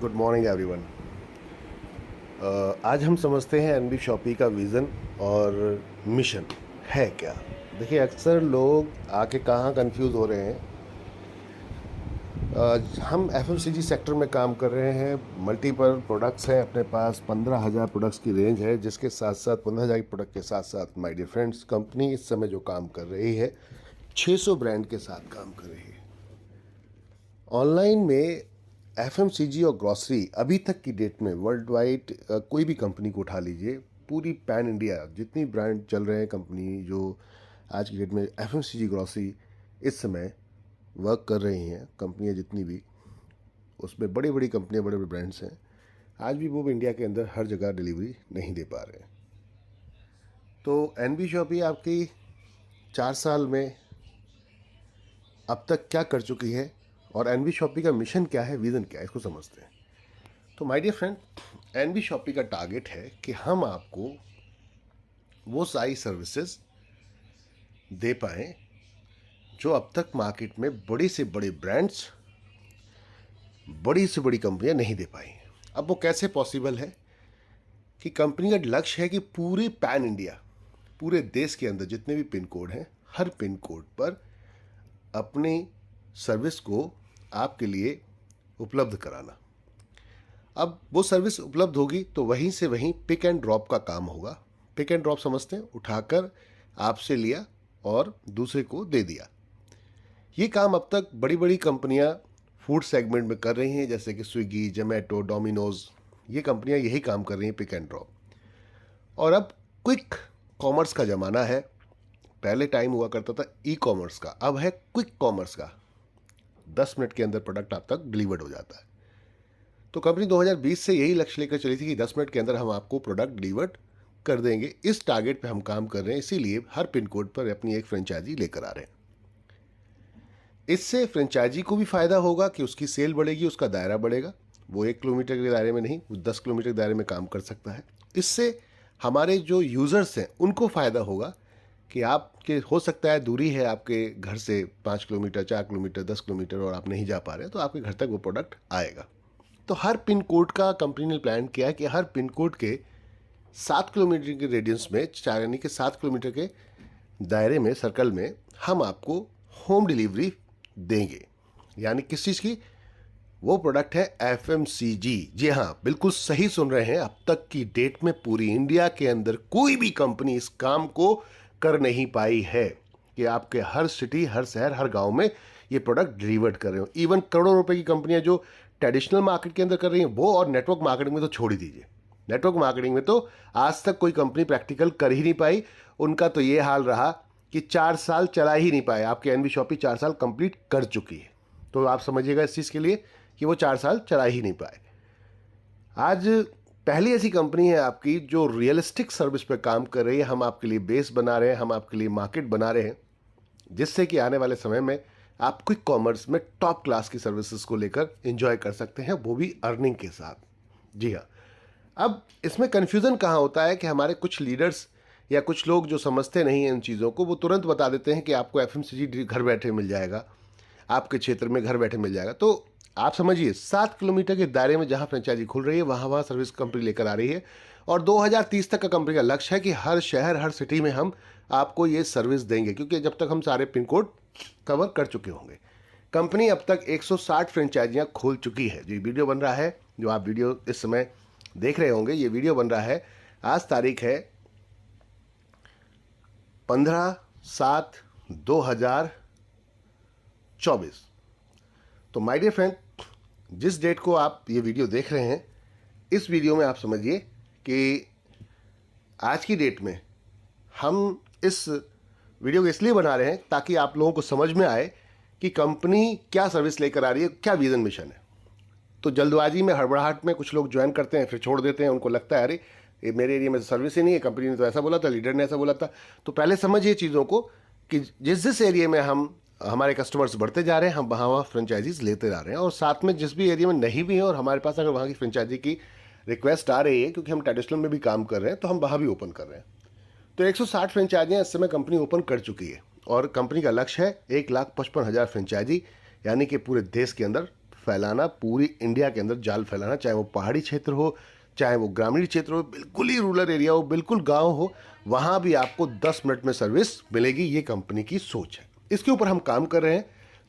Good morning everyone. आज हम समझते हैं एनबी शॉपी का विज़न और मिशन है क्या। देखिए, अक्सर लोग आके कहाँ कंफ्यूज हो रहे हैं। हम एफएमसीजी सेक्टर में काम कर रहे हैं। मल्टीपल प्रोडक्ट्स हैं अपने पास, 15,000 प्रोडक्ट्स की रेंज है, जिसके साथ साथ 15,000 प्रोडक्ट के साथ साथ माय डियर फ्रेंड्स, कंपनी इस समय जो काम कर रही है 600 ब्रांड के साथ काम कर रही है। ऑनलाइन में एफएमसीजी और ग्रॉसरी अभी तक की डेट में वर्ल्ड वाइड कोई भी कंपनी को उठा लीजिए, पूरी पैन इंडिया जितनी ब्रांड चल रहे हैं कंपनी जो आज की डेट में एफएमसीजी ग्रॉसरी इस समय वर्क कर रही हैं, कंपनियां जितनी भी, उसमें बड़ी बड़ी कंपनियां, बड़े बड़े ब्रांड्स हैं, आज भी वो इंडिया के अंदर हर जगह डिलीवरी नहीं दे पा रहे हैं। तो एनबी शॉपी आपकी 4 साल में अब तक क्या कर चुकी है और एनबी शॉपी का मिशन क्या है, विज़न क्या है, इसको समझते हैं। तो my dear friend, NB Shoppy का टारगेट है कि हम आपको वो सारी सर्विसेज दे पाएँ जो अब तक मार्केट में बड़ी से बड़ी ब्रांड्स, बड़ी से बड़ी कंपनियां नहीं दे पाई। अब वो कैसे पॉसिबल है कि कंपनी का लक्ष्य है कि पूरे पैन इंडिया, पूरे देश के अंदर जितने भी पिन कोड हैं, हर पिन कोड पर अपनी सर्विस को आपके लिए उपलब्ध कराना। अब वो सर्विस उपलब्ध होगी तो वहीं से वहीं पिक एंड ड्रॉप का काम होगा। पिक एंड ड्रॉप समझते हैं, उठाकर आपसे लिया और दूसरे को दे दिया। ये काम अब तक बड़ी बड़ी कंपनियां फूड सेगमेंट में कर रही हैं, जैसे कि स्विगी, जोमेटो, डोमिनोज। ये कंपनियां यही काम कर रही हैं, पिक एंड ड्रॉप। और अब क्विक कॉमर्स का ज़माना है। पहले टाइम हुआ करता था ई कॉमर्स का, अब है क्विक कॉमर्स का। 10 मिनट के अंदर प्रोडक्ट आप तक डिलीवर्ड हो जाता है। तो कंपनी 2020 से यही लक्ष्य लेकर चली थी कि 10 मिनट के अंदर हम आपको प्रोडक्ट डिलीवर्ड कर देंगे। इस टारगेट पे हम काम कर रहे हैं, इसीलिए हर पिन कोड पर अपनी एक फ्रेंचाइजी लेकर आ रहे हैं। इससे फ्रेंचाइजी को भी फायदा होगा कि उसकी सेल बढ़ेगी, उसका दायरा बढ़ेगा। वो 1 किलोमीटर के दायरे में नहीं, वो 10 किलोमीटर के दायरे में काम कर सकता है। इससे हमारे जो यूज़र्स हैं उनको फ़ायदा होगा कि आपके, हो सकता है दूरी है आपके घर से 5 किलोमीटर, 4 किलोमीटर, 10 किलोमीटर और आप नहीं जा पा रहे, तो आपके घर तक वो प्रोडक्ट आएगा। तो हर पिन कोड का कंपनी ने प्लान किया है कि हर पिन कोड के 7 किलोमीटर के रेडियंस में, यानी कि 7 किलोमीटर के दायरे में, सर्कल में, हम आपको होम डिलीवरी देंगे। यानी किस चीज़ की? वो प्रोडक्ट है एफएमसीजी। जी हाँ, बिल्कुल सही सुन रहे हैं। अब तक की डेट में पूरी इंडिया के अंदर कोई भी कंपनी इस काम को कर नहीं पाई है कि आपके हर सिटी, हर शहर, हर गांव में ये प्रोडक्ट डिलीवर्ड कर रहे हो। इवन करोड़ों रुपए की कंपनियां जो ट्रेडिशनल मार्केट के अंदर कर रही हैं वो, और नेटवर्क मार्केटिंग में तो छोड़ ही दीजिए। नेटवर्क मार्केटिंग में तो आज तक कोई कंपनी प्रैक्टिकल कर ही नहीं पाई। उनका तो ये हाल रहा कि 4 साल चला ही नहीं पाए। आपके एनबी शॉपी 4 साल कंप्लीट कर चुकी है, तो आप समझिएगा इस चीज़ के लिए कि वो 4 साल चला ही नहीं पाए। आज पहली ऐसी कंपनी है आपकी जो रियलिस्टिक सर्विस पे काम कर रही है। हम आपके लिए बेस बना रहे हैं, हम आपके लिए मार्केट बना रहे हैं, जिससे कि आने वाले समय में आप क्विक कॉमर्स में टॉप क्लास की सर्विसेज को लेकर एंजॉय कर सकते हैं, वो भी अर्निंग के साथ। जी हाँ। अब इसमें कन्फ्यूज़न कहाँ होता है कि हमारे कुछ लीडर्स या कुछ लोग जो समझते नहीं हैं इन चीज़ों को, वो तुरंत बता देते हैं कि आपको एफएमसीजी घर बैठे मिल जाएगा, आपके क्षेत्र में घर बैठे मिल जाएगा। तो आप समझिए, 7 किलोमीटर के दायरे में जहाँ फ्रेंचाइजी खुल रही है वहाँ वहाँ सर्विस कंपनी लेकर आ रही है। और 2030 तक का कंपनी का लक्ष्य है कि हर शहर, हर सिटी में हम आपको ये सर्विस देंगे, क्योंकि जब तक हम सारे पिन कोड कवर कर चुके होंगे। कंपनी अब तक 160 फ्रेंचाइजियाँ खोल चुकी है। जो वीडियो बन रहा है, जो आप वीडियो इस समय देख रहे होंगे, ये वीडियो बन रहा है, आज तारीख है 15/7/2024। तो माय डियर फ्रेंड, जिस डेट को आप ये वीडियो देख रहे हैं, इस वीडियो में आप समझिए कि आज की डेट में हम इस वीडियो को इसलिए बना रहे हैं ताकि आप लोगों को समझ में आए कि कंपनी क्या सर्विस लेकर आ रही है, क्या विजन मिशन है। तो जल्दबाजी में, हड़बड़ाहट में कुछ लोग ज्वाइन करते हैं, फिर छोड़ देते हैं। उनको लगता है अरे ये मेरे एरिया में तो सर्विस ही नहीं है, कंपनी ने तो ऐसा बोला था, लीडर ने ऐसा बोला था। तो पहले समझिए चीज़ों को कि जिस जिस एरिया में हमारे कस्टमर्स बढ़ते जा रहे हैं, हम वहाँ वहाँ फ्रेंचाइजीज लेते जा रहे हैं। और साथ में जिस भी एरिया में नहीं भी है और हमारे पास अगर वहाँ की फ्रेंचाइजी की रिक्वेस्ट आ रही है, क्योंकि हम ट्रेडिशनल में भी काम कर रहे हैं, तो हम वहाँ भी ओपन कर रहे हैं। तो 160 फ्रेंचाइजियाँ इस समय कंपनी ओपन कर चुकी है और कंपनी का लक्ष्य है 1,55,000 फ्रेंचाइजी, यानी कि पूरे देश के अंदर फैलाना, पूरी इंडिया के अंदर जाल फैलाना, चाहे वो पहाड़ी क्षेत्र हो, चाहे वो ग्रामीण क्षेत्र हो, बिल्कुल ही रूरल एरिया हो, बिल्कुल गांव हो, वहाँ भी आपको 10 मिनट में सर्विस मिलेगी। ये कंपनी की सोच है, इसके ऊपर हम काम कर रहे हैं।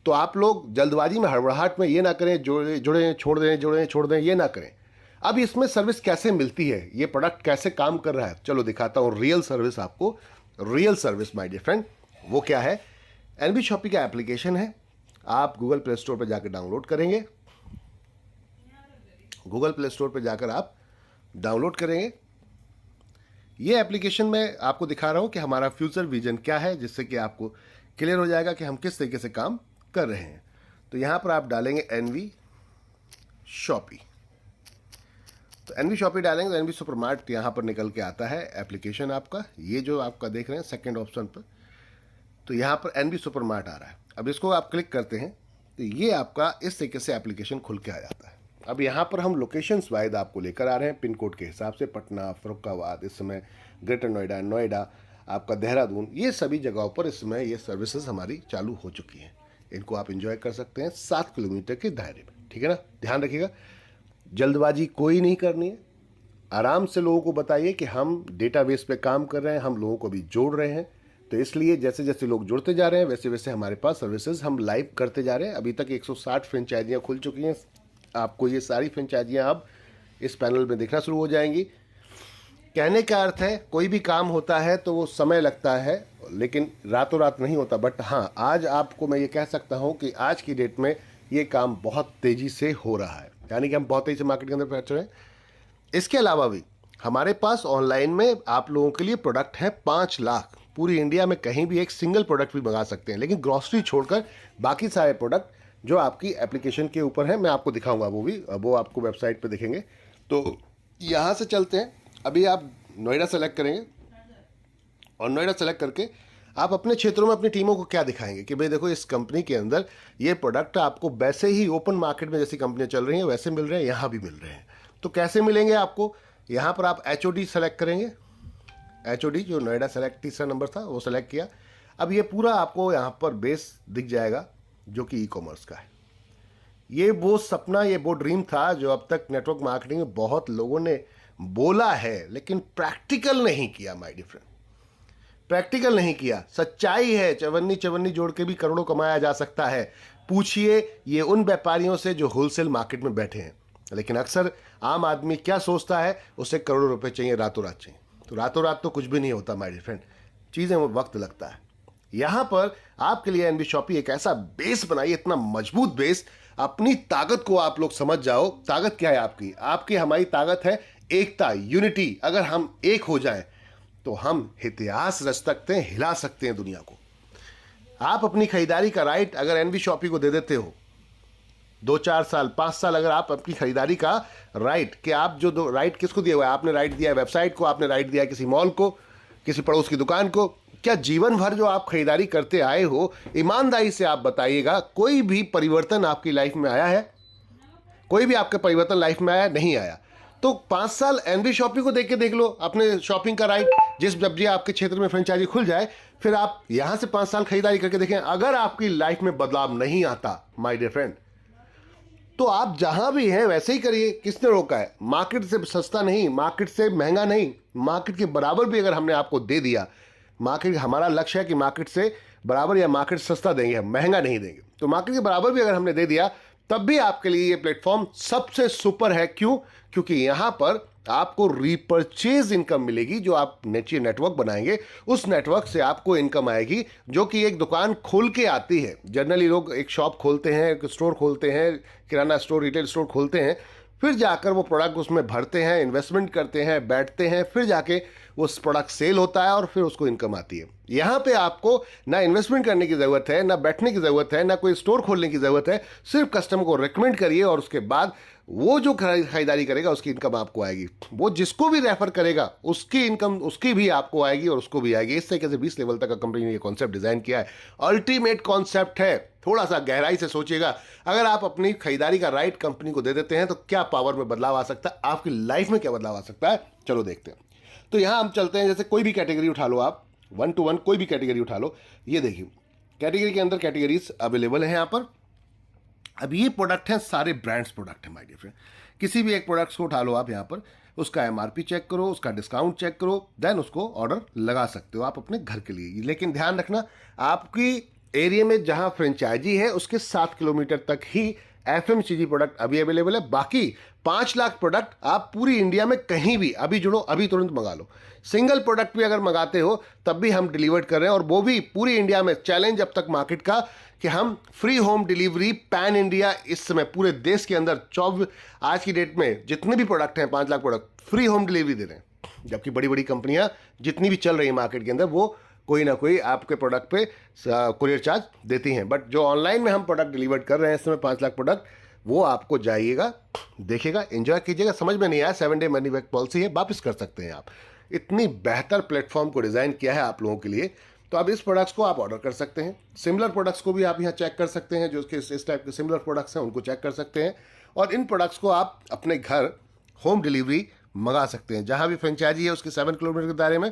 तो आप लोग जल्दबाजी में, हड़बड़ाहट में ये ना करें जुड़े छोड़ दें, जुड़े छोड़ दें, ये ना करें। अब इसमें सर्विस कैसे मिलती है, ये प्रोडक्ट कैसे काम कर रहा है, चलो दिखाता हूँ रियल सर्विस आपको। Real service my dear friend, वो क्या है? एनबी शॉपी का एप्लीकेशन है, आप गूगल प्ले स्टोर पर जाकर डाउनलोड करेंगे। गूगल प्ले स्टोर पर जाकर आप डाउनलोड करेंगे। ये एप्लीकेशन में आपको दिखा रहा हूँ कि हमारा फ्यूचर विजन क्या है, जिससे कि आपको क्लियर हो जाएगा कि हम किस तरीके से काम कर रहे हैं। तो यहाँ पर आप डालेंगे एनवी शॉपी। तो एनवी शॉपी डालेंगे तो एनवी सुपरमार्ट यहाँ पर निकल के आता है एप्लीकेशन आपका, ये जो आपका देख रहे हैं सेकंड ऑप्शन पर। तो यहाँ पर एनवी सुपरमार्ट आ रहा है। अब इसको आप क्लिक करते हैं तो ये आपका इस तरीके से एप्लीकेशन खुल के आ जाता है। अब यहाँ पर हम लोकेशंस वाइज आपको लेकर आ रहे हैं पिन कोड के हिसाब से। पटना, फर्रुखाबाद, इस समय ग्रेटर नोएडा, नोएडा, आपका देहरादून, ये सभी जगहों पर इस समय ये सर्विसेज हमारी चालू हो चुकी हैं। इनको आप एंजॉय कर सकते हैं 7 किलोमीटर के दायरे में, ठीक है ना। ध्यान रखिएगा, जल्दबाजी कोई नहीं करनी है। आराम से लोगों को बताइए कि हम डेटाबेस पे काम कर रहे हैं, हम लोगों को भी जोड़ रहे हैं। तो इसलिए जैसे जैसे लोग जुड़ते जा रहे हैं वैसे वैसे हमारे पास सर्विसेज हम लाइव करते जा रहे हैं। अभी तक 160 फ्रेंचाइजियाँ खुल चुकी हैं। आपको ये सारी फ्रेंचाइजियाँ अब इस पैनल में दिखना शुरू हो जाएंगी। कहने का अर्थ है, कोई भी काम होता है तो वो समय लगता है, लेकिन रातों रात नहीं होता। बट हाँ, आज आपको मैं ये कह सकता हूँ कि आज की डेट में ये काम बहुत तेज़ी से हो रहा है, यानी कि हम बहुत तेज़ी से मार्केट के अंदर पहुँच रहे हैं। इसके अलावा भी हमारे पास ऑनलाइन में आप लोगों के लिए प्रोडक्ट है 5 लाख। पूरी इंडिया में कहीं भी एक सिंगल प्रोडक्ट भी मंगा सकते हैं, लेकिन ग्रॉसरी छोड़कर बाकी सारे प्रोडक्ट जो आपकी एप्लीकेशन के ऊपर है, मैं आपको दिखाऊंगा वो भी, वो आपको वेबसाइट पे दिखेंगे। तो यहाँ से चलते हैं। अभी आप नोएडा सेलेक्ट करेंगे और नोएडा सेलेक्ट करके आप अपने क्षेत्रों में अपनी टीमों को क्या दिखाएंगे कि भाई देखो, इस कंपनी के अंदर ये प्रोडक्ट आपको वैसे ही ओपन मार्केट में जैसी कंपनियाँ चल रही हैं वैसे मिल रहे हैं, यहाँ भी मिल रहे हैं। तो कैसे मिलेंगे आपको? यहाँ पर आप HOD सेलेक्ट करेंगे। HOD जो नोएडा सेलेक्ट तीसरा नंबर था वो सेलेक्ट किया। अब ये पूरा आपको यहाँ पर बेस दिख जाएगा जो कि ई-कॉमर्स का है। ये वो सपना, ये वो ड्रीम था जो अब तक नेटवर्क मार्केटिंग में बहुत लोगों ने बोला है, लेकिन प्रैक्टिकल नहीं किया माय डियर फ्रेंड, प्रैक्टिकल नहीं किया। सच्चाई है, चवन्नी चवन्नी जोड़ के भी करोड़ों कमाया जा सकता है। पूछिए ये उन व्यापारियों से जो होलसेल मार्केट में बैठे हैं। लेकिन अक्सर आम आदमी क्या सोचता है, उसे करोड़ों रुपए चाहिए, रातों रात चाहिए। तो रातों रात तो कुछ भी नहीं होता माय डियर फ्रेंड, चीज़ें में वक्त लगता है। यहाँ पर आपके लिए एनबी शॉपी एक ऐसा बेस बनाइए, इतना मजबूत बेस। अपनी ताकत को आप लोग समझ जाओ। ताकत क्या है आपकी? आपकी हमारी ताकत है एकता, यूनिटी। अगर हम एक हो जाएं तो हम इतिहास रच सकते हैं, हिला सकते हैं दुनिया को। आप अपनी खरीदारी का राइट अगर एनबी शॉपी को दे देते हो, 2-4 साल 5 साल अगर आप अपनी खरीदारी का राइट, कि आप जो राइट किसको दिया हुआ है? आपने राइट दिया है वेबसाइट को, आपने राइट दिया है किसी मॉल को, किसी पड़ोस की दुकान को। क्या जीवन भर जो आप खरीदारी करते आए हो, ईमानदारी से आप बताइएगा, कोई भी परिवर्तन आपकी लाइफ में आया है? कोई भी आपका परिवर्तन लाइफ में आया? नहीं आया। तो 5 साल एनबी शॉपी को देख के देख लो, अपने शॉपिंग का राइट। जब भी आपके क्षेत्र में फ्रेंचाइजी खुल जाए, फिर आप यहां से 5 साल खरीदारी करके देखें। अगर आपकी लाइफ में बदलाव नहीं आता माय डियर फ्रेंड, तो आप जहां भी हैं वैसे ही करिए। किसने रोका है? मार्केट से सस्ता नहीं, मार्केट से महंगा नहीं, मार्केट के बराबर भी अगर हमने आपको दे दिया। मार्केट, हमारा लक्ष्य है कि मार्केट से बराबर या मार्केट सस्ता देंगे, हम महंगा नहीं देंगे। तो मार्केट के बराबर भी अगर हमने दे दिया, तब भी आपके लिए ये प्लेटफॉर्म सबसे सुपर है। क्यों? क्योंकि यहां पर आपको रीपरचेज इनकम मिलेगी। जो आप नेटवर्क बनाएंगे, उस नेटवर्क से आपको इनकम आएगी, जो कि एक दुकान खोल के आती है। जनरली लोग एक शॉप खोलते हैं, एक स्टोर खोलते हैं, किराना स्टोर, रिटेल स्टोर खोलते हैं, फिर जाकर वो प्रोडक्ट उसमें भरते हैं, इन्वेस्टमेंट करते हैं, बैठते हैं, फिर जाके वो प्रोडक्ट सेल होता है और फिर उसको इनकम आती है। यहाँ पे आपको ना इन्वेस्टमेंट करने की ज़रूरत है, ना बैठने की ज़रूरत है, ना कोई स्टोर खोलने की ज़रूरत है। सिर्फ कस्टमर को रिकमेंड करिए और उसके बाद वो जो खरीदारी करेगा उसकी इनकम आपको आएगी। वो जिसको भी रेफर करेगा उसकी इनकम उसकी भी आपको आएगी और उसको भी आएगी। इस तरीके से 20 लेवल तक का कंपनी ने ये कॉन्सेप्ट डिज़ाइन किया है। अल्टीमेट कॉन्सेप्ट है। थोड़ा सा गहराई से सोचिएगा, अगर आप अपनी खरीदारी का राइट कंपनी को दे देते हैं तो क्या पावर में बदलाव आ सकता है, आपकी लाइफ में क्या बदलाव आ सकता है। चलो देखते हैं। तो यहाँ हम चलते हैं। जैसे कोई भी कैटेगरी उठा लो, आप 1 to 1 कोई भी कैटेगरी उठा लो। ये देखिए, कैटेगरी के अंदर कैटेगरीज अवेलेबल है यहाँ पर। अब ये प्रोडक्ट हैं, सारे ब्रांड्स प्रोडक्ट हैं माय डियर फ्रेंड। किसी भी एक प्रोडक्ट्स को उठा लो आप यहाँ पर, उसका एमआरपी चेक करो, उसका डिस्काउंट चेक करो, देन उसको ऑर्डर लगा सकते हो आप अपने घर के लिए। लेकिन ध्यान रखना, आपकी एरिया में जहाँ फ्रेंचाइजी है उसके 7 किलोमीटर तक ही एफएमसीजी प्रोडक्ट अभी अवेलेबल है। बाकी 5 लाख प्रोडक्ट आप पूरी इंडिया में कहीं भी अभी जुड़ो, अभी तुरंत मंगा लो। सिंगल प्रोडक्ट भी अगर मंगाते हो तब भी हम डिलीवर कर रहे हैं, और वो भी पूरी इंडिया में। चैलेंज अब तक मार्केट का कि हम free home delivery pan India इस समय पूरे देश के अंदर 24 आज की डेट में जितने भी प्रोडक्ट हैं 5 lakh product free home delivery दे रहे हैं। जबकि बड़ी बड़ी कंपनियां जितनी भी चल रही है मार्केट के अंदर वो कोई ना कोई आपके प्रोडक्ट पे कुरियर चार्ज देती हैं। बट जो ऑनलाइन में हम प्रोडक्ट डिलीवर कर रहे हैं इस समय 5 लाख प्रोडक्ट, वो आपको जाइएगा, देखेगा, एंजॉय कीजिएगा। समझ में नहीं आया 7 डे मनी बैक पॉलिसी है, वापस कर सकते हैं आप। इतनी बेहतर प्लेटफॉर्म को डिज़ाइन किया है आप लोगों के लिए। तो अब इस प्रोडक्ट्स को आप ऑर्डर कर सकते हैं। सिमिलर प्रोडक्ट्स को भी आप यहाँ चेक कर सकते हैं, जो कि इस टाइप के सिमिलर प्रोडक्ट्स हैं उनको चेक कर सकते हैं। और इन प्रोडक्ट्स को आप अपने घर होम डिलीवरी मंगा सकते हैं। जहाँ भी फ्रेंचाइजी है उसके 7 किलोमीटर के दायरे में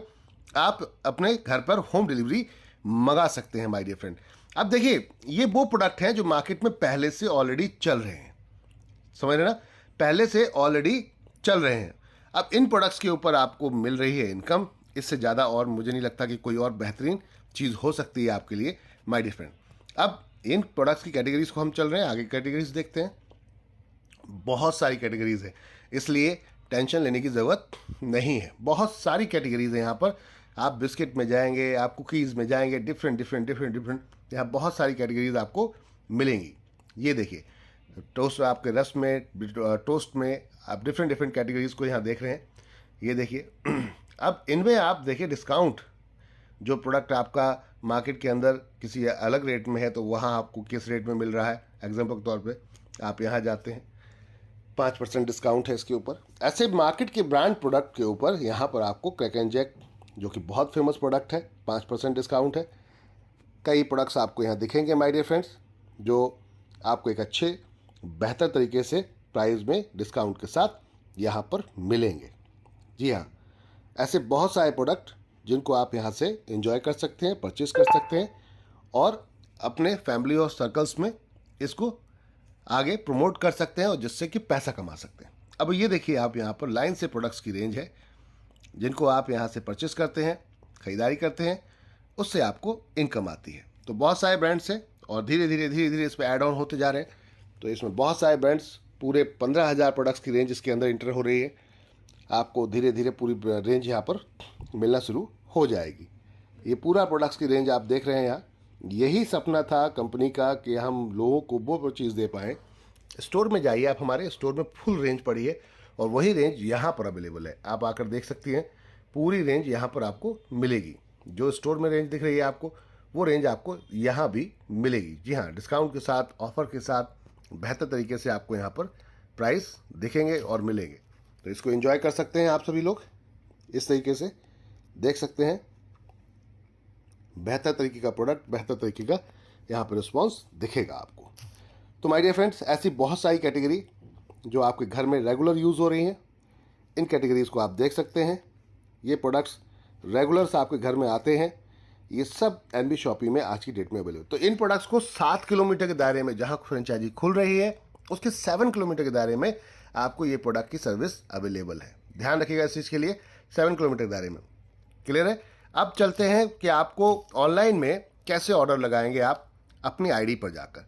आप अपने घर पर होम डिलीवरी मंगा सकते हैं माय डियर फ्रेंड। अब देखिए, ये वो प्रोडक्ट हैं जो मार्केट में पहले से ऑलरेडी चल रहे हैं, समझ रहे ना, पहले से ऑलरेडी चल रहे हैं। अब इन प्रोडक्ट्स के ऊपर आपको मिल रही है इनकम। इससे ज़्यादा और मुझे नहीं लगता कि कोई और बेहतरीन चीज़ हो सकती है आपके लिए माय डियर फ्रेंड। अब इन प्रोडक्ट्स की कैटेगरीज को हम चल रहे हैं, आगे कैटेगरीज देखते हैं। बहुत सारी कैटेगरीज है, इसलिए टेंशन लेने की ज़रूरत नहीं है। बहुत सारी कैटेगरीज है यहाँ पर। आप बिस्किट में जाएंगे, आप कुकीज़ में जाएंगे, डिफरेंट यहाँ बहुत सारी कैटेगरीज आपको मिलेंगी। ये देखिए, टोस्ट आपके रस्क में, टोस्ट में आप डिफरेंट कैटेगरीज को यहाँ देख रहे हैं। ये देखिए अब इनमें आप देखिए डिस्काउंट, जो प्रोडक्ट आपका मार्केट के अंदर किसी अलग रेट में है तो वहाँ आपको किस रेट में मिल रहा है। एग्जाम्पल के तौर पे आप यहाँ जाते हैं, 5% डिस्काउंट है इसके ऊपर। ऐसे मार्केट के ब्रांड प्रोडक्ट के ऊपर यहाँ पर आपको क्रैक एंड जैक, जो कि बहुत फेमस प्रोडक्ट है, 5% डिस्काउंट है। कई प्रोडक्ट्स आपको यहाँ दिखेंगे माय डियर फ्रेंड्स, जो आपको एक अच्छे बेहतर तरीके से प्राइस में डिस्काउंट के साथ यहाँ पर मिलेंगे। जी हाँ, ऐसे बहुत सारे प्रोडक्ट जिनको आप यहाँ से एंजॉय कर सकते हैं, परचेज कर सकते हैं, और अपने फैमिली और सर्कल्स में इसको आगे प्रमोट कर सकते हैं, और जिससे कि पैसा कमा सकते हैं। अब ये देखिए, आप यहाँ पर लाइन से प्रोडक्ट्स की रेंज है जिनको आप यहाँ से परचेस करते हैं, ख़रीदारी करते हैं, उससे आपको इनकम आती है। तो बहुत सारे ब्रांड्स हैं और धीरे धीरे इस पर ऐड ऑन होते जा रहे हैं। तो इसमें बहुत सारे ब्रांड्स, पूरे 15,000 प्रोडक्ट्स की रेंज इसके अंदर इंटर हो रही है। आपको धीरे धीरे पूरी रेंज यहाँ पर मिलना शुरू हो जाएगी। ये पूरा प्रोडक्ट्स की रेंज आप देख रहे हैं यहाँ। यही सपना था कंपनी का कि हम लोगों को वो चीज़ दे पाएँ। स्टोर में जाइए, आप हमारे स्टोर में फुल रेंज पड़ी है और वही रेंज यहाँ पर अवेलेबल है। आप आकर देख सकती हैं, पूरी रेंज यहाँ पर आपको मिलेगी। जो स्टोर में रेंज दिख रही है आपको, वो रेंज आपको यहाँ भी मिलेगी। जी हाँ, डिस्काउंट के साथ, ऑफर के साथ, बेहतर तरीके से आपको यहाँ पर प्राइस दिखेंगे और मिलेंगे। तो इसको एंजॉय कर सकते हैं आप सभी लोग, इस तरीके से देख सकते हैं। बेहतर तरीके का प्रोडक्ट, बेहतर तरीके का यहाँ पर रिस्पॉन्स दिखेगा आपको। तो माय डियर फ्रेंड्स, ऐसी बहुत सारी कैटेगरी जो आपके घर में रेगुलर यूज़ हो रही हैं, इन कैटेगरीज को आप देख सकते हैं। ये प्रोडक्ट्स रेगुलर्स आपके घर में आते हैं, ये सब एनबी शॉपी में आज की डेट में अवेलेबल। तो इन प्रोडक्ट्स को 7 किलोमीटर के दायरे में, जहां फ्रेंचाइजी खुल रही है उसके 7 किलोमीटर के दायरे में आपको ये प्रोडक्ट की सर्विस अवेलेबल है। ध्यान रखिएगा इस चीज़ के लिए, 7 किलोमीटर के दायरे में। क्लियर है? अब चलते हैं कि आपको ऑनलाइन में कैसे ऑर्डर लगाएंगे आप अपनी आईडी पर जाकर।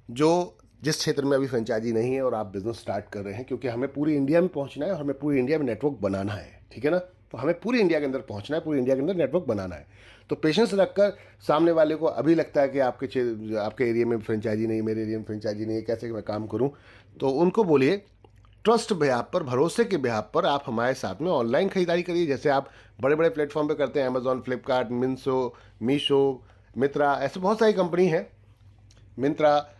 जो जिस क्षेत्र में अभी फ्रेंचाइजी नहीं है और आप बिजनेस स्टार्ट कर रहे हैं, क्योंकि हमें पूरी इंडिया में पहुंचना है और हमें पूरी इंडिया में नेटवर्क बनाना है, ठीक है ना। तो हमें पूरी इंडिया के अंदर पहुंचना है, पूरी इंडिया के अंदर नेटवर्क बनाना है। तो पेशेंस रखकर, सामने वाले को अभी लगता है कि आपके एरिया में फ्रेंचाइजी नहीं, मेरे एरिया में फ्रेंचाइजी नहीं है, कैसे मैं काम करूं, तो उनको बोलिए ट्रस्ट बेहाफ पर, भरोसे के बेहाफ पर आप हमारे साथ में ऑनलाइन खरीदारी करिए। जैसे आप बड़े बड़े प्लेटफॉर्म पे करते हैं, अमेजॉन, फ्लिपकार्ट, मीशो, मित्रा, ऐसे बहुत सारी कंपनी है, मिंत्रा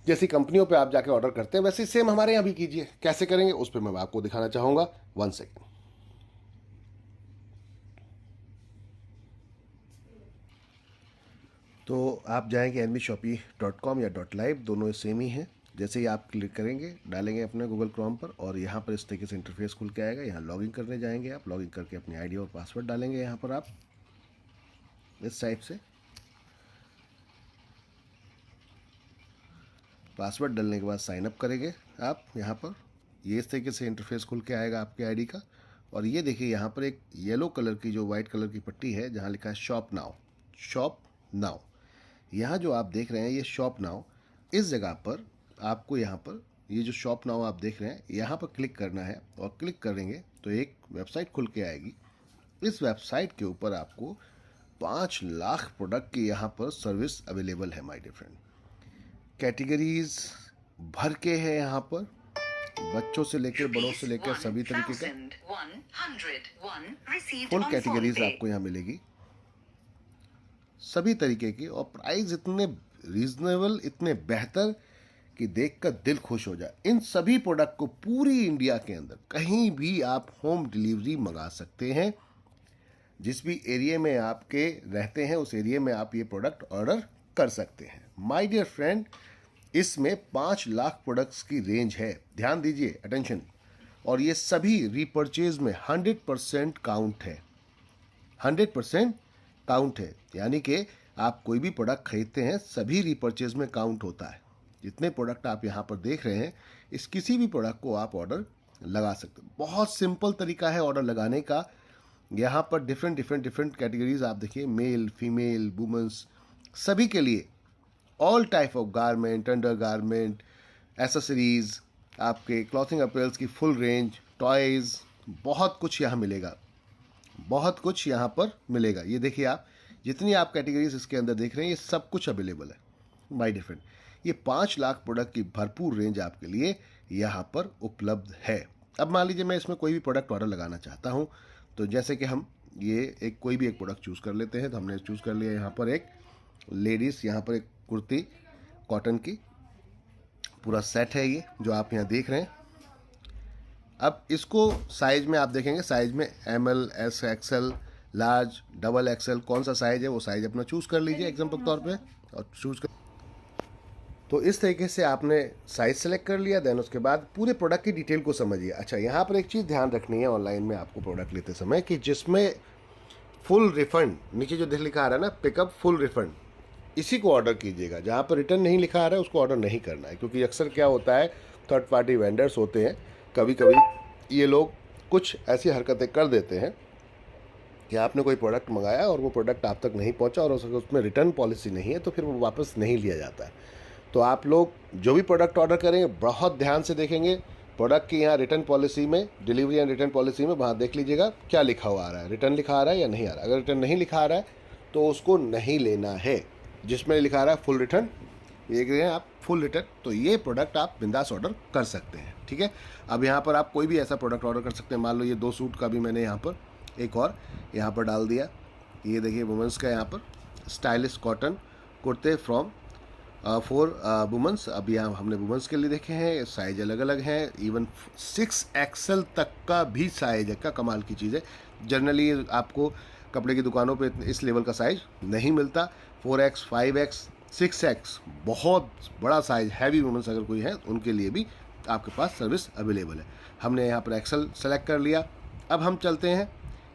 जैसी कंपनियों पे आप जाके ऑर्डर करते हैं, वैसे सेम हमारे यहाँ भी कीजिए। कैसे करेंगे उस पर मैं आपको दिखाना चाहूँगा। 1 सेकेंड। तो आप जाएंगे nbshopee.com या .live, दोनों सेम ही हैं। जैसे ही आप क्लिक करेंगे, डालेंगे अपने गूगल क्रोम पर, और यहाँ पर इस तरीके से इंटरफेस खुल के आएगा। यहाँ लॉगिन करने जाएंगे आप, लॉगिन करके अपनी आईडी और पासवर्ड डालेंगे यहाँ पर आप इस टाइप से। पासवर्ड डालने के बाद साइन अप करेंगे आप यहाँ पर। ये इस तरीके से इंटरफेस खुल के आएगा आपके आईडी का। और ये देखिए यहाँ पर एक येलो कलर की जो वाइट कलर की पट्टी है जहाँ लिखा है शॉप नाउ, शॉप नाउ। यहाँ जो आप देख रहे हैं ये शॉप नाउ, इस जगह पर आपको यहाँ पर ये जो शॉप नाउ आप देख रहे हैं यहाँ पर क्लिक करना है। और क्लिक करेंगे तो एक वेबसाइट खुल के आएगी। इस वेबसाइट के ऊपर आपको 5 लाख प्रोडक्ट की यहाँ पर सर्विस अवेलेबल है माय डियर फ्रेंड। कैटेगरीज भर के है यहाँ पर, बच्चों से लेकर बड़ों से लेकर सभी तरीके का फुल कैटेगरीज आपको यहाँ मिलेगी सभी तरीके की। और प्राइस इतने रीजनेबल, इतने बेहतर कि देखकर दिल खुश हो जाए। इन सभी प्रोडक्ट को पूरी इंडिया के अंदर कहीं भी आप होम डिलीवरी मंगा सकते हैं। जिस भी एरिया में आपके रहते हैं उस एरिया में आप ये प्रोडक्ट ऑर्डर कर सकते हैं माय डियर फ्रेंड। इसमें 5 लाख प्रोडक्ट्स की रेंज है, ध्यान दीजिए, अटेंशन। और ये सभी रीपर्चेज में 100% काउंट है, 100% काउंट है। यानी कि आप कोई भी प्रोडक्ट खरीदते हैं सभी रीपर्चेज में काउंट होता है। जितने प्रोडक्ट आप यहाँ पर देख रहे हैं इस किसी भी प्रोडक्ट को आप ऑर्डर लगा सकते हैं। बहुत सिंपल तरीका है ऑर्डर लगाने का। यहाँ पर डिफरेंट कैटेगरीज आप देखिए, मेल, फीमेल, वुमेंस, सभी के लिए all type of garment, under garment, accessories, आपके क्लॉथिंग अपीयर्स की फुल रेंज, टॉयज़, बहुत कुछ यहाँ मिलेगा, बहुत कुछ यहाँ पर मिलेगा। ये देखिए आप जितनी आप कैटेगरीज इसके अंदर देख रहे हैं ये सब कुछ अवेलेबल है माय डियर फ्रेंड। ये 5 लाख प्रोडक्ट की भरपूर रेंज आपके लिए यहाँ पर उपलब्ध है। अब मान लीजिए मैं इसमें कोई भी प्रोडक्ट ऑर्डर लगाना चाहता हूँ, तो जैसे कि हम ये कोई भी एक प्रोडक्ट चूज़ कर लेते हैं। तो हमने चूज़ कर लिया यहाँ पर एक लेडीज़, यहाँ पर एक कुर्ती कॉटन की, पूरा सेट है ये जो आप यहाँ देख रहे हैं। अब इसको साइज में आप देखेंगे, साइज में ML, S, XL, large, double XL, कौन सा साइज है वो साइज अपना चूज़ कर लीजिए एग्जाम्पल तौर पे। और चूज़ कर तो इस तरीके से आपने साइज सेलेक्ट कर लिया। देन उसके बाद पूरे प्रोडक्ट की डिटेल को समझिए। अच्छा, यहाँ पर एक चीज़ ध्यान रखनी है ऑनलाइन में आपको प्रोडक्ट लेते समय कि जिसमें फुल रिफंड, नीचे जो लिखा आ रहा है ना पिकअप फुल रिफंड, इसी को ऑर्डर कीजिएगा। जहाँ पर रिटर्न नहीं लिखा आ रहा है उसको ऑर्डर नहीं करना है। क्योंकि अक्सर क्या होता है, थर्ड पार्टी वेंडर्स होते हैं, कभी कभी ये लोग कुछ ऐसी हरकतें कर देते हैं कि आपने कोई प्रोडक्ट मंगाया और वो प्रोडक्ट आप तक नहीं पहुंचा और उसमें रिटर्न पॉलिसी नहीं है तो फिर वो वापस नहीं लिया जाता है। तो आप लोग जो भी प्रोडक्ट ऑर्डर करेंगे बहुत ध्यान से देखेंगे। प्रोडक्ट की यहाँ रिटर्न पॉलिसी में, डिलीवरी एंड रिटर्न पॉलिसी में वहाँ देख लीजिएगा क्या लिखा हुआ आ रहा है, रिटर्न लिखा आ रहा है या नहीं आ रहा है। अगर रिटर्न नहीं लिखा आ रहा है तो उसको नहीं लेना है। जिसमें लिखा आ रहा है फुल रिटर्न, देख रहे हैं आप फुल रिटर्न, तो ये प्रोडक्ट आप बिंदास ऑर्डर कर सकते हैं। ठीक है, अब यहाँ पर आप कोई भी ऐसा प्रोडक्ट ऑर्डर कर सकते हैं। मान लो ये 2 सूट का भी मैंने यहाँ पर एक और यहाँ पर डाल दिया। ये देखिए वुमेंस का यहाँ पर स्टाइलिश कॉटन कुर्ते फ्रॉम फॉर वुमेंस। अब यहाँ हमने वुमेंस के लिए देखे हैं, साइज अलग अलग हैं, इवन 6XL तक का भी साइज है। क्या कमाल की चीज़ है। जनरली आपको कपड़े की दुकानों पे इस लेवल का साइज नहीं मिलता। 4X, 5X, 6X बहुत बड़ा साइज, हैवी वुमेंस अगर कोई है उनके लिए भी आपके पास सर्विस अवेलेबल है। हमने यहाँ पर XL सेलेक्ट कर लिया। अब हम चलते हैं,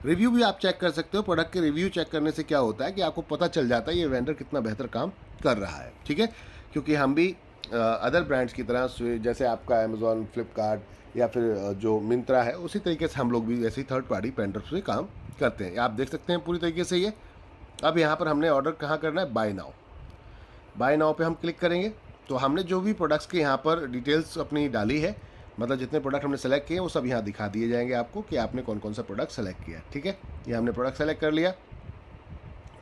रिव्यू भी आप चेक कर सकते हो। प्रोडक्ट के रिव्यू चेक करने से क्या होता है कि आपको पता चल जाता है ये वेंडर कितना बेहतर काम कर रहा है। ठीक है, क्योंकि हम भी अदर ब्रांड्स की तरह जैसे आपका अमेज़ॉन, फ्लिपकार्ट या फिर जो मिंत्रा है उसी तरीके से हम लोग भी ऐसे ही थर्ड पार्टी वेंडर से काम करते हैं। आप देख सकते हैं पूरी तरीके से ये। अब यहाँ पर हमने ऑर्डर कहाँ करना है, बाय नाउ। बाय नाउ पे हम क्लिक करेंगे तो हमने जो भी प्रोडक्ट्स के यहाँ पर डिटेल्स अपनी डाली है, मतलब जितने प्रोडक्ट हमने सेलेक्ट किए वो सब यहाँ दिखा दिए जाएंगे आपको कि आपने कौन कौन सा प्रोडक्ट सेलेक्ट किया। ठीक है, ये हमने प्रोडक्ट सेलेक्ट कर लिया।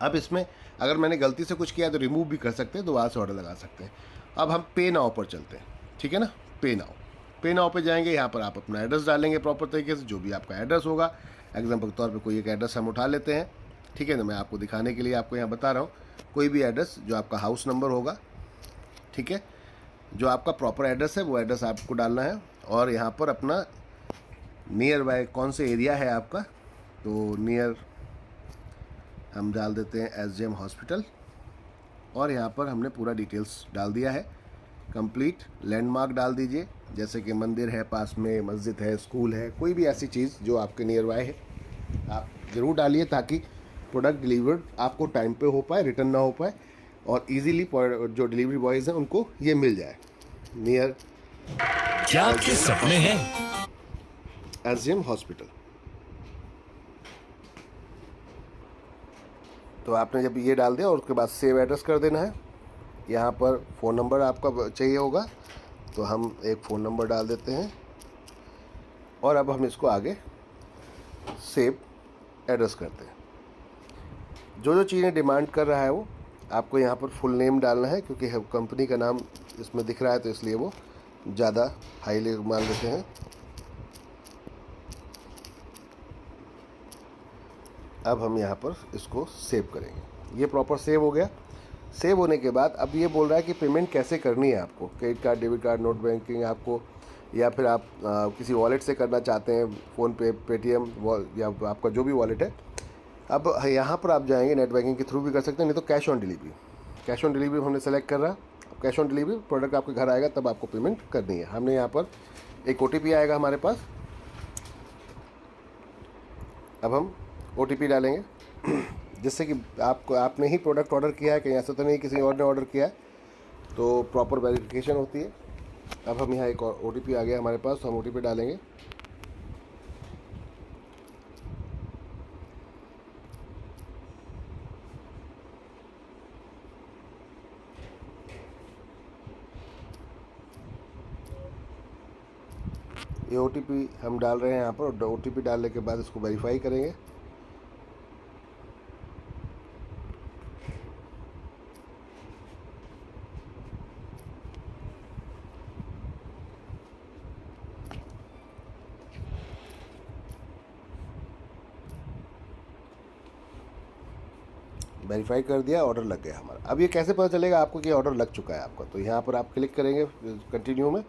अब इसमें अगर मैंने गलती से कुछ किया तो रिमूव भी कर सकते हैं, दोबारा से ऑर्डर लगा सकते हैं। अब हम पे नाउ पर चलते हैं। ठीक है ना, पे नाउ पे जाएंगे। यहाँ पर आप अपना एड्रेस डालेंगे प्रॉपर तरीके से, जो भी आपका एड्रेस होगा। एग्जाम्पल के तौर पर कोई एक एड्रेस हम उठा लेते हैं। ठीक है ना, मैं आपको दिखाने के लिए आपको यहाँ बता रहा हूँ। कोई भी एड्रेस जो आपका हाउस नंबर होगा, ठीक है, जो आपका प्रॉपर एड्रेस है वो एड्रेस आपको डालना है। और यहाँ पर अपना नियर बाय कौन से एरिया है आपका, तो नियर हम डाल देते हैं SJM हॉस्पिटल। और यहाँ पर हमने पूरा डिटेल्स डाल दिया है। कंप्लीट लैंडमार्क डाल दीजिए, जैसे कि मंदिर है पास में, मस्जिद है, स्कूल है, कोई भी ऐसी चीज़ जो आपके नियर बाय है आप ज़रूर डालिए ताकि प्रोडक्ट डिलीवर्ड आपको टाइम पे हो पाए, रिटर्न ना हो पाए और इजीली जो डिलीवरी बॉयज़ हैं उनको ये मिल जाए। नियर क्या आपके सपने हैं? SGM hospital. तो आपने जब ये डाल दिया और उसके बाद सेव एड्रेस कर देना है। यहाँ पर फ़ोन नंबर आपका चाहिए होगा, तो हम एक फ़ोन नंबर डाल देते हैं और अब हम इसको आगे सेव एड्रेस करते हैं। जो जो चीज़ें डिमांड कर रहा है वो आपको यहाँ पर फुल नेम डालना है, क्योंकि कंपनी का नाम इसमें दिख रहा है तो इसलिए वो ज़्यादा हाईली मान लेते हैं। अब हम यहाँ पर इसको सेव करेंगे। ये प्रॉपर सेव हो गया। सेव होने के बाद अब ये बोल रहा है कि पेमेंट कैसे करनी है आपको, credit card, debit card, net banking आपको, या फिर आप किसी वॉलेट से करना चाहते हैं, फ़ोनपे, पेटीएम या आपका जो भी वॉलेट है। अब यहाँ पर आप जाएंगे, नेट बैंकिंग के थ्रू भी कर सकते हैं, नहीं तो cash on delivery. Cash on delivery हमने सेलेक्ट कर रहा। कैश ऑन डिलीवरी, प्रोडक्ट आपके घर आएगा तब आपको पेमेंट करनी है। हमने यहाँ पर एक OTP आएगा हमारे पास। अब हम OTP डालेंगे जिससे कि आपने ही प्रोडक्ट ऑर्डर किया है, कहीं ऐसा तो नहीं किसी और ने ऑर्डर किया है, तो प्रॉपर वेरिफिकेशन होती है। अब हम यहाँ एक और OTP आ गया हमारे पास, तो हम OTP डालेंगे। ये OTP हम डाल रहे हैं यहाँ पर, और OTP डालने के बाद इसको वेरीफाई करेंगे। वेरीफाई कर दिया, ऑर्डर लग गया हमारा। अब ये कैसे पता चलेगा आपको कि ऑर्डर लग चुका है आपका? तो यहाँ पर आप क्लिक करेंगे कंटिन्यू में,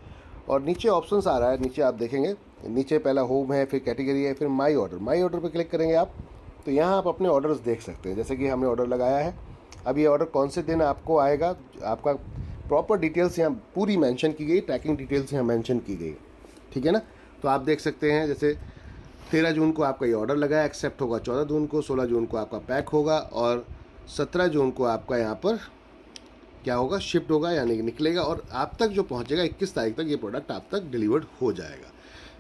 और नीचे ऑप्शंस आ रहा है। नीचे आप देखेंगे, नीचे पहला होम है, फिर कैटेगरी है, फिर माई ऑर्डर। माई ऑर्डर पर क्लिक करेंगे आप, तो यहाँ आप अपने ऑर्डर्स देख सकते हैं। जैसे कि हमने ऑर्डर लगाया है, अब ये ऑर्डर कौन से दिन आपको आएगा, आपका प्रॉपर डिटेल्स यहाँ पूरी मेंशन की गई, ट्रैकिंग डिटेल्स यहाँ मेंशन की गई, ठीक है ना। तो आप देख सकते हैं, जैसे 13 जून को आपका ये ऑर्डर लगा है, एक्सेप्ट होगा 14 जून को, 16 जून को आपका पैक होगा, और 17 जून को आपका यहाँ पर क्या होगा, शिफ्ट होगा, यानी निकलेगा, और आप तक जो पहुँचेगा 21 तारीख तक ये प्रोडक्ट आप तक डिलीवर्ड हो जाएगा।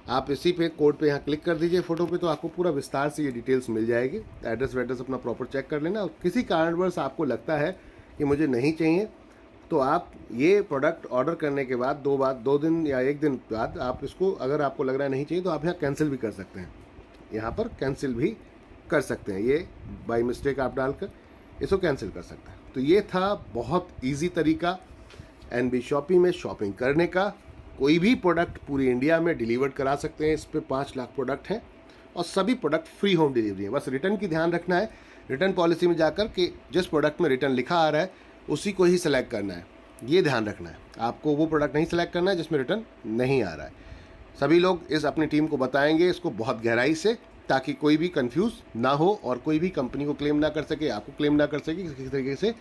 आप इसी पे कोड पे यहाँ क्लिक कर दीजिए फ़ोटो पे, तो आपको पूरा विस्तार से ये डिटेल्स मिल जाएगी। एड्रेस वेड्रेस अपना प्रॉपर चेक कर लेना, और किसी कारणवश आपको लगता है कि मुझे नहीं चाहिए, तो आप ये प्रोडक्ट ऑर्डर करने के बाद 2 दिन या 1 दिन बाद आप इसको, अगर आपको लग रहा है नहीं चाहिए, तो आप यहाँ कैंसिल भी कर सकते हैं। यहाँ पर कैंसिल भी कर सकते हैं, ये बाई मिस्टेक आप डालकर इसको कैंसिल कर सकते हैं। तो ये था बहुत इजी तरीका NB शॉपी में शॉपिंग करने का। कोई भी प्रोडक्ट पूरी इंडिया में डिलीवर करा सकते हैं। इस पे 5 लाख प्रोडक्ट हैं और सभी प्रोडक्ट फ्री होम डिलीवरी है। बस रिटर्न की ध्यान रखना है, रिटर्न पॉलिसी में जाकर कि जिस प्रोडक्ट में रिटर्न लिखा आ रहा है उसी को ही सिलेक्ट करना है। ये ध्यान रखना है, आपको वो प्रोडक्ट नहीं सिलेक्ट करना है जिसमें रिटर्न नहीं आ रहा है। सभी लोग इस अपनी टीम को बताएंगे इसको बहुत गहराई से, ताकि कोई भी कंफ्यूज ना हो और कोई भी कंपनी को क्लेम ना कर सके, आपको क्लेम ना कर सके किसी तरीके से।